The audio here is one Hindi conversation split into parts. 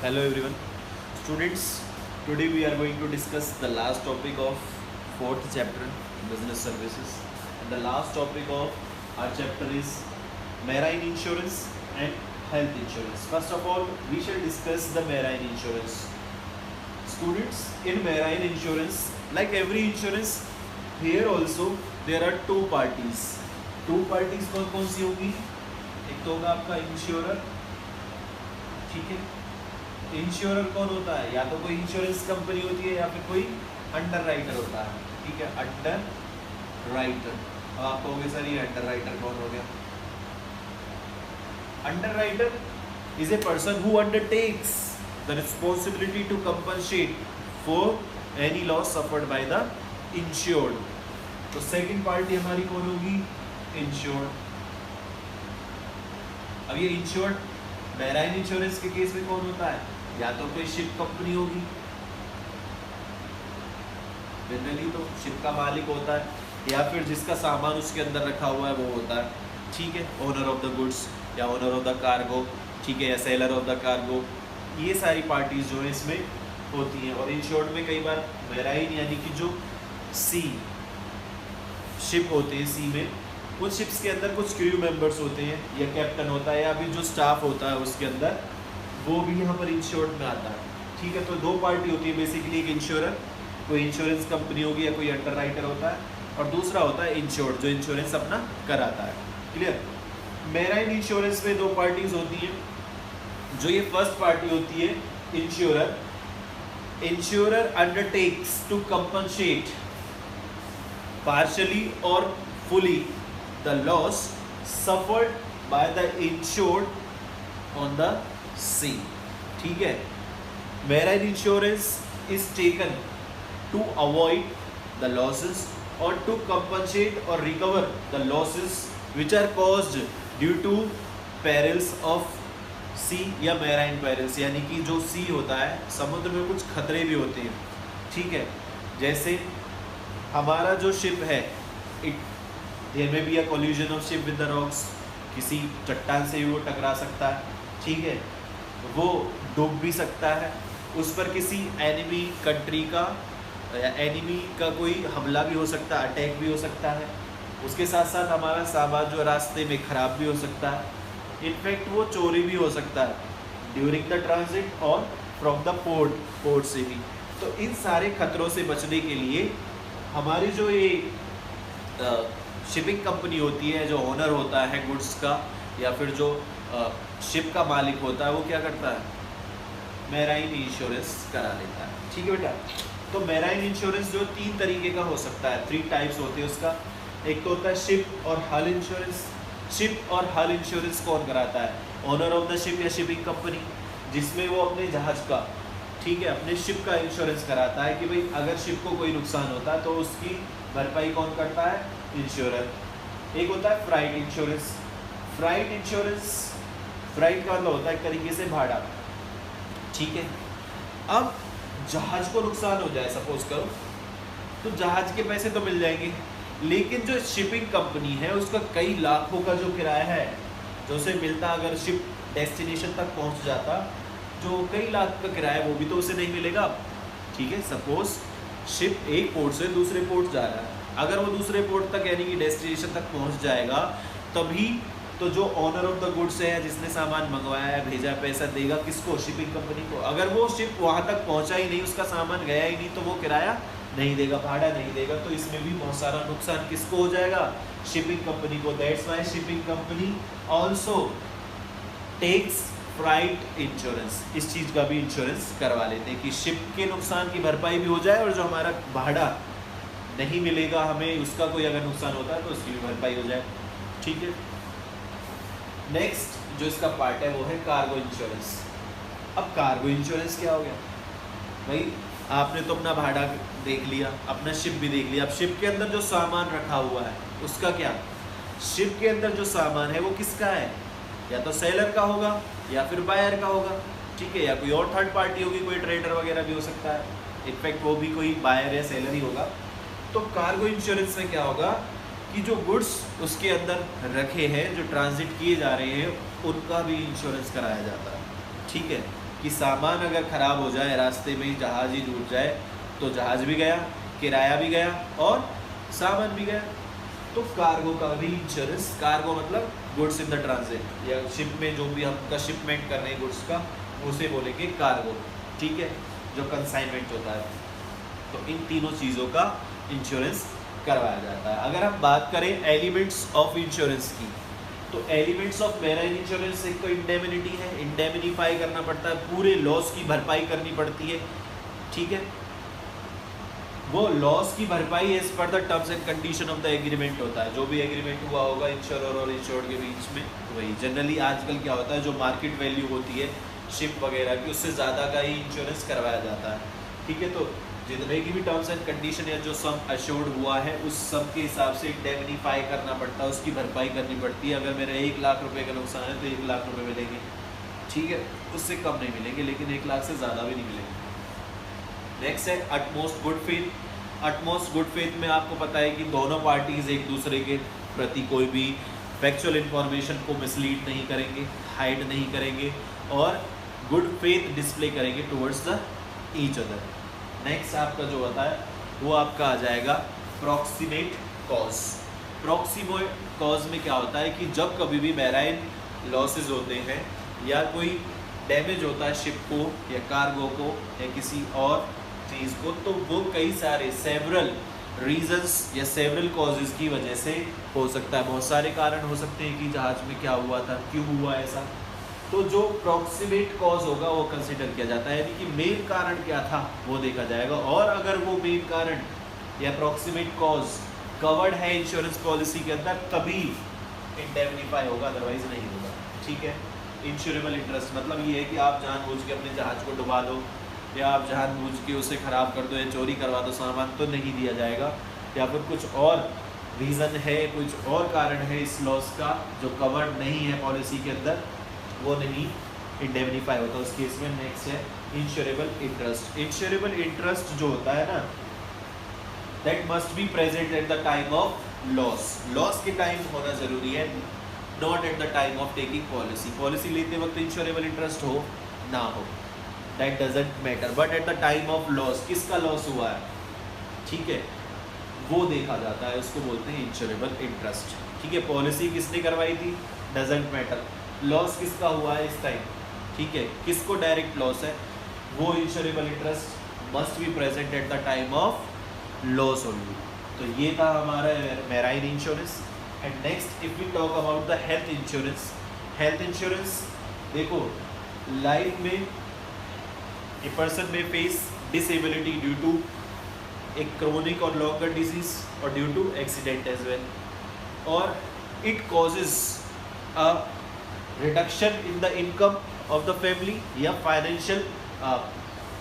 Hello everyone. Students, today we are going to discuss the last topic of fourth chapter, business services. And the last topic of our chapter is marine insurance and health insurance. First of all, we shall discuss the marine insurance. Students, in marine insurance, like every insurance, here also there are two parties. Two parties कौन सी होगी? एक तो होगा आपका इंश्योरर, ठीक है। इंश्योरर कौन होता है? या तो कोई इंश्योरेंस कंपनी होती है या फिर कोई अंडर राइटर होता है, ठीक है। अंडर राइटर, अब आप कहोगे सर ये अंडर राइटर कौन हो गया? Underwriter is a person who undertakes the responsibility to compensate for any loss suffered by the insured. तो सेकंड पार्टी हमारी कौन होगी? इंश्योर्ड। अब ये इंश्योर्ड मैराइन इंश्योरेंस के केस में कौन होता है? या तो कोई शिप कंपनी होगी, जनरली तो शिप का मालिक होता है, या फिर जिसका सामान उसके अंदर रखा हुआ है वो होता है, ठीक है। ओनर ऑफ द गुड्स या ओनर ऑफ द कार्गो, ठीक है, या सेलर ऑफ द कार्गो, ये सारी पार्टीज जो है इसमें होती हैं। और इंश्योर्ड में कई बार मैराइन यानी कि जो सी शिप होते हैं, सी में कुछ शिप्स के अंदर कुछ क्रू मेंबर्स होते हैं या कैप्टन होता है या फिर जो स्टाफ होता है उसके अंदर, वो भी यहाँ पर इंश्योर्ड में आता है, ठीक है। तो दो पार्टी होती है बेसिकली, एक इंश्योरर, कोई इंश्योरेंस कंपनी होगी या कोई अंडर राइटर होता है, और दूसरा होता है इंश्योर्ड जो इंश्योरेंस अपना कराता है। क्लियर? मैराइन इंश्योरेंस में दो पार्टीज होती हैं। जो ये फर्स्ट पार्टी होती है insurer, insurer undertakes to compensate partially or fully the loss suffered by the insured on the sea, ठीक है। Marine insurance is taken to avoid the losses or to compensate or recover the losses which are caused due to perils of sea या marine perils, यानी कि जो sea होता है, समुद्र में कुछ खतरे भी होते हैं, ठीक है। जैसे हमारा जो शिप है, देयर में be a collision of ship with the rocks, किसी चट्टान से भी वो टकरा सकता है, ठीक है, वो डूब भी सकता है, उस पर किसी एनिमी कंट्री का या एनिमी का कोई हमला भी हो सकता है, अटैक भी हो सकता है। उसके साथ साथ हमारा सामान जो रास्ते में ख़राब भी हो सकता है, इनफैक्ट वो चोरी भी हो सकता है ड्यूरिंग द ट्रांजिट और फ्रॉम द पोर्ट से भी। तो इन सारे खतरों से बचने के लिए हमारी जो ये शिपिंग कंपनी होती है, जो ओनर होता है गुड्स का या फिर जो शिप का मालिक होता है, वो क्या करता है? मैराइन इंश्योरेंस करा लेता है, ठीक है बेटा। तो मैराइन इंश्योरेंस जो तीन तरीके का हो सकता है, 3 टाइप्स होते हैं उसका। एक तो होता है शिप और हल इंश्योरेंस। शिप और हल इंश्योरेंस कौन कराता है? ओनर ऑफ द शिप या शिपिंग कंपनी, जिसमें वो अपने जहाज़ का, ठीक है, अपने शिप का इंश्योरेंस कराता है कि भाई अगर शिप को कोई नुकसान होता है तो उसकी भरपाई कौन करता है? इंश्योरर। एक होता है freight insurance. Freight insurance, freight का मतलब होता है एक तरीके से भाड़ा, ठीक है। अब जहाज को नुकसान हो जाए सपोज करो, तो जहाज के पैसे तो मिल जाएंगे, लेकिन जो शिपिंग कंपनी है उसका कई लाखों का जो किराया है जो उसे मिलता, अगर शिप डेस्टिनेशन तक पहुंच जाता, जो कई लाख का किराया वो भी तो उसे नहीं मिलेगा, ठीक है। सपोज शिप एक पोर्ट से दूसरे पोर्ट जा रहा है, अगर वो दूसरे पोर्ट तक यानी कि डेस्टिनेशन तक पहुंच जाएगा, तभी तो जो ओनर ऑफ द गुड्स है, जिसने सामान मंगवाया है, भेजा, पैसा देगा किसको? शिपिंग कंपनी को। अगर वो शिप वहाँ तक पहुँचा ही नहीं, उसका सामान गया ही नहीं, तो वो किराया नहीं देगा, भाड़ा नहीं देगा। तो इसमें भी बहुत सारा नुकसान किसको हो जाएगा? शिपिंग कंपनी को। That's why shipping company also takes freight insurance. इस चीज़ का भी इंश्योरेंस करवा लेते हैं कि शिप के नुकसान की भरपाई भी हो जाए, और जो हमारा भाड़ा नहीं मिलेगा हमें, उसका कोई अगर नुकसान होता है तो उसकी भी भरपाई हो जाए, ठीक है। नेक्स्ट जो इसका पार्ट है वो है कार्गो इंश्योरेंस। अब कार्गो इंश्योरेंस क्या हो गया? भाई आपने तो अपना भाड़ा देख लिया, अपना शिप भी देख लिया, अब शिप के अंदर जो सामान रखा हुआ है उसका क्या? शिप के अंदर जो सामान है वो किसका है? या तो सेलर का होगा या फिर बायर का होगा, ठीक है, या कोई और थर्ड पार्टी होगी, कोई ट्रेडर वगैरह भी हो सकता है, इनफैक्ट वो भी कोई बायर या सेलर ही होगा। तो कार्गो इंश्योरेंस में क्या होगा कि जो गुड्स उसके अंदर रखे हैं, जो ट्रांजिट किए जा रहे हैं, उनका भी इंश्योरेंस कराया जाता है, ठीक है। कि सामान अगर ख़राब हो जाए, रास्ते में ही जहाज़ ही डूब जाए, तो जहाज़ भी गया, किराया भी गया और सामान भी गया। तो कार्गो का भी इंश्योरेंस, कार्गो मतलब गुड्स इन द ट्रांजिट या शिप में जो भी हम शिपमेंट कर रहे हैं गुड्स का, उसे बोलेंगे कार्गो, ठीक है, जो कंसाइनमेंट होता है। तो इन तीनों चीज़ों का इंश्योरेंस करवाया जाता है। अगर हम बात करें एलिमेंट्स ऑफ इंश्योरेंस की, तो एलिमेंट्स ऑफ मेराइन इंश्योरेंस एक तो इंडेमिनिटी है, इंडेमिनिफाई करना पड़ता है, पूरे लॉस की भरपाई करनी पड़ती है, ठीक है। वो लॉस की भरपाई as per the terms and condition of the agreement होता है, जो भी एग्रीमेंट हुआ होगा इंश्योरर और इंश्योर्ड के बीच में, वही। जनरली आजकल क्या होता है, जो मार्केट वैल्यू होती है शिप वगैरह की, उससे ज़्यादा का ही इंश्योरेंस करवाया जाता है, ठीक है। तो जितने की भी टर्म्स एंड कंडीशन या जो सम अश्योर्ड हुआ है, उस सम के हिसाब से इंडेमिनिफाई करना पड़ता है, उसकी भरपाई करनी पड़ती है। अगर मेरा 1 लाख रुपए का नुकसान है तो 1 लाख रुपए मिलेंगे, ठीक है, उससे कम नहीं मिलेंगे, लेकिन 1 लाख से ज़्यादा भी नहीं मिलेंगे। नेक्स्ट है utmost good faith. Utmost good faith में आपको पता है कि दोनों पार्टीज एक दूसरे के प्रति कोई भी फैक्चुअल इंफॉर्मेशन को मिसलीड नहीं करेंगे, हाइड नहीं करेंगे और गुड फेथ डिस्प्ले करेंगे towards the each other. Next आपका जो होता है वो आपका आ जाएगा प्रॉक्सिमेट कॉज। प्रॉक्सिमेट कॉज में क्या होता है कि जब कभी भी मैराइन लॉसेस होते हैं या कोई डैमेज होता है शिप को या कार्गो को या किसी और चीज़ को, तो वो कई सारे सेवरल रीजंस या सेवरल कॉजेज़ की वजह से हो सकता है। बहुत सारे कारण हो सकते हैं कि जहाज़ में क्या हुआ था, क्यों हुआ ऐसा। तो जो प्रॉक्सिमेट कॉज होगा वो कंसिडर किया जाता है, यानी कि मेन कारण क्या था वो देखा जाएगा, और अगर वो मेन कारण या प्रॉक्सिमेट कॉज कवर्ड है इंश्योरेंस पॉलिसी के अंदर तभी इंडेमनिफाई होगा, अदरवाइज नहीं होगा, ठीक है। इंश्योरेबल इंटरेस्ट मतलब ये है कि आप जानबूझ के अपने जहाज़ को डुबा दो या आप जानबूझ के उसे ख़राब कर दो या चोरी करवा दो सामान, तो नहीं दिया जाएगा। या फिर कुछ और रीज़न है, कुछ और कारण है इस लॉस का जो कवर्ड नहीं है पॉलिसी के अंदर, वो नहीं इंडेमनिफाई होता उस केस में। नेक्स्ट है इंश्योरेबल इंटरेस्ट। इंश्योरेबल इंटरेस्ट जो होता है ना, that must be present at the time of loss. Loss के टाइम होना जरूरी है, not at the time of taking policy. Policy लेते वक्त इंश्योरेबल इंटरेस्ट हो ना हो, that doesn't matter, but at the time of loss किसका लॉस हुआ है, ठीक है, वो देखा जाता है, उसको बोलते हैं इंश्योरेबल इंटरेस्ट, ठीक है। पॉलिसी किसने करवाई थी, डजंट मैटर। लॉस किसका हुआ है इस टाइम, ठीक है, किसको डायरेक्ट लॉस है, वो insurable interest must be present at the time of loss only. तो ये था हमारा marine insurance. And next if we talk about the health insurance. Health insurance देखो, लाइफ में ए पर्सन में face disability due to a chronic or longer disease or due to accident as well, और it causes a reduction in the income of the family या financial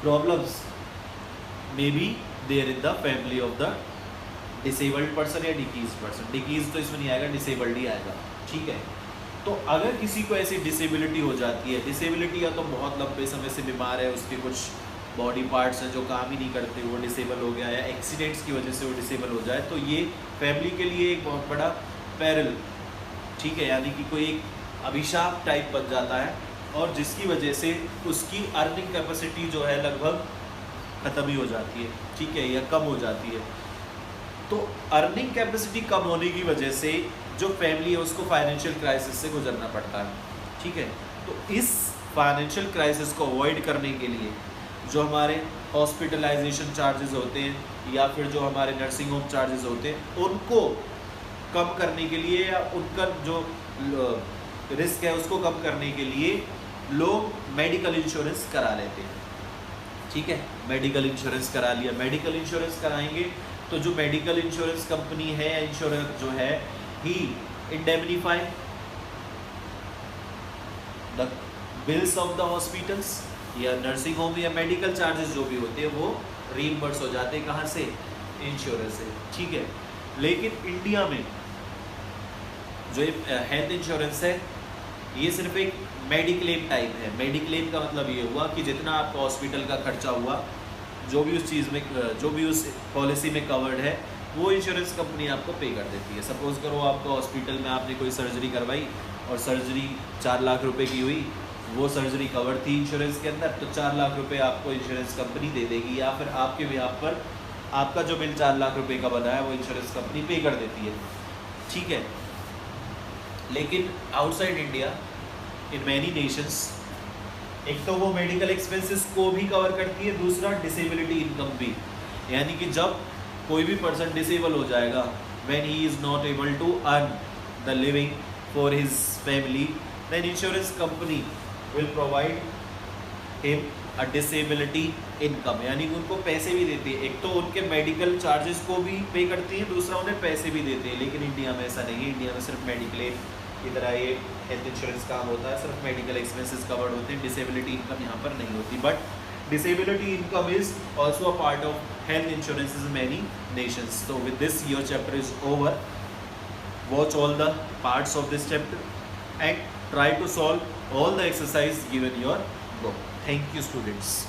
problems may be there in the family of the disabled person या deceased person। deceased तो इसमें नहीं आएगा, disabled ही आएगा, ठीक है। तो अगर किसी को ऐसी डिसेबिलिटी हो जाती है, डिसेबिलिटी या तो बहुत लंबे समय से बीमार है, उसके कुछ बॉडी पार्ट्स हैं जो काम ही नहीं करते, वो डिसेबल हो गया, या एक्सीडेंट्स की वजह से वो डिसेबल हो जाए, तो ये फैमिली के लिए एक बहुत बड़ा पैरल, ठीक है, यानी कि कोई एक अभिशाप टाइप बन जाता है, और जिसकी वजह से उसकी अर्निंग कैपेसिटी जो है लगभग ख़त्म ही हो जाती है, ठीक है, या कम हो जाती है। तो अर्निंग कैपेसिटी कम होने की वजह से जो फैमिली है उसको फाइनेंशियल क्राइसिस से गुजरना पड़ता है, ठीक है। तो इस फाइनेंशियल क्राइसिस को अवॉइड करने के लिए जो हमारे हॉस्पिटलाइजेशन चार्जेस होते हैं या फिर जो हमारे नर्सिंग होम चार्जेस होते हैं, उनको कम करने के लिए या उनका जो रिस्क है उसको कम करने के लिए लोग मेडिकल इंश्योरेंस करा लेते हैं, ठीक है। मेडिकल इंश्योरेंस करा लिया, मेडिकल इंश्योरेंस कराएंगे तो जो मेडिकल इंश्योरेंस कंपनी है या इंश्योरेंस जो है ही indemnify the bills of the hospitals या नर्सिंग होम या मेडिकल चार्जेस जो भी होते हैं वो रीइंबर्स हो जाते हैं, कहाँ से, इंश्योरेंस से, ठीक है। लेकिन इंडिया में जो हेल्थ इंश्योरेंस है ये सिर्फ एक मेडिक्लेम टाइप है। मेडिक्लेम का मतलब ये हुआ कि जितना आपका हॉस्पिटल का खर्चा हुआ, जो भी उस चीज़ में, जो भी उस पॉलिसी में कवर्ड है, वो इंश्योरेंस कंपनी आपको पे कर देती है। सपोज़ करो आपका हॉस्पिटल में आपने कोई सर्जरी करवाई और सर्जरी 4 लाख रुपए की हुई, वो सर्जरी कवर थी इंश्योरेंस के अंदर, तो 4 लाख रुपए आपको इंश्योरेंस कंपनी दे देगी, या फिर आपके बिहाफ पर आपका जो बिल 4 लाख रुपए का बना है वो इंश्योरेंस कंपनी पे कर देती है, ठीक है। लेकिन outside India in many Nations, एक तो वो मेडिकल एक्सपेंसेस को भी कवर करती है, दूसरा डिसेबिलिटी इनकम भी, यानी कि जब कोई भी पर्सन डिसेबल हो जाएगा, when he is not able to earn the living for his family, then insurance company will provide him a disability income, यानी कि उनको पैसे भी देती है, एक तो उनके मेडिकल चार्जेस को भी पे करती है, दूसरा उन्हें पैसे भी देती है। लेकिन इंडिया में ऐसा नहीं है, इंडिया में सिर्फ मेडिक्लेम की तरह ये हेल्थ इंश्योरेंस काम होता है, सिर्फ मेडिकल एक्सपेंसेस कवर्ड होते हैं, डिसेबिलिटी इनकम यहाँ पर नहीं होती। But disability income is also a part of health insurance in many Nations. So with this, your chapter is over. Watch all the parts of this chapter and try to solve all the exercise given your book. Thank you, students.